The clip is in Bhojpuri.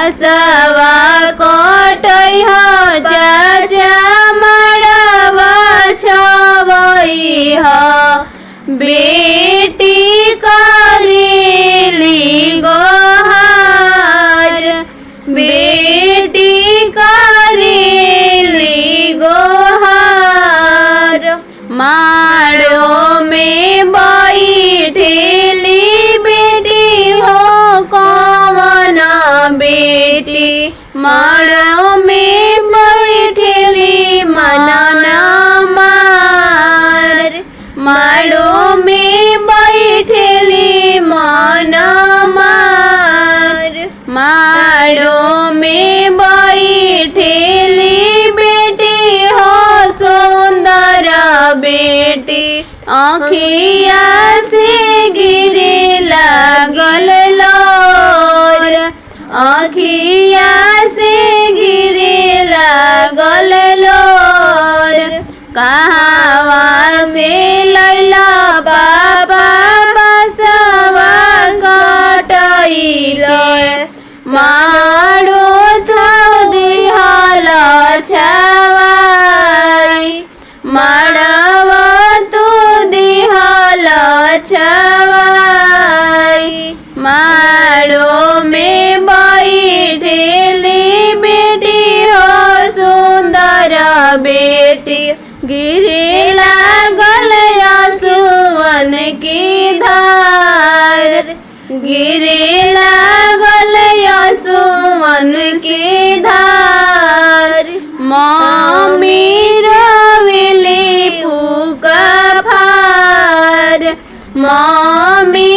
बसवा कोटई हो चाचा मड़वा छवई हो बेटी करेली गोहार बेटी करेली गोहार माड़ो में बैठेली बेटी हो कौन बेटी माड़ो में बैठेली मनना मार माड़ो में बैठेली मन मार माड़ो में बैठेली बेटी हो सुंदर बेटी आँखिया से गिरे लागल लोर आँखिया से गिरे लागल लोर कहवा से लैला पापा बसवा कटैले माड़ो दिहल छवाई माड़वा तू दिहल छवाई माड़ो में बैठेली बेटी हो सुंदर बेटी गिरे लागल आंसुअन की धार गिरे लागल आंसुअन की धार मम्मी रोवेली फूका फार मम्मी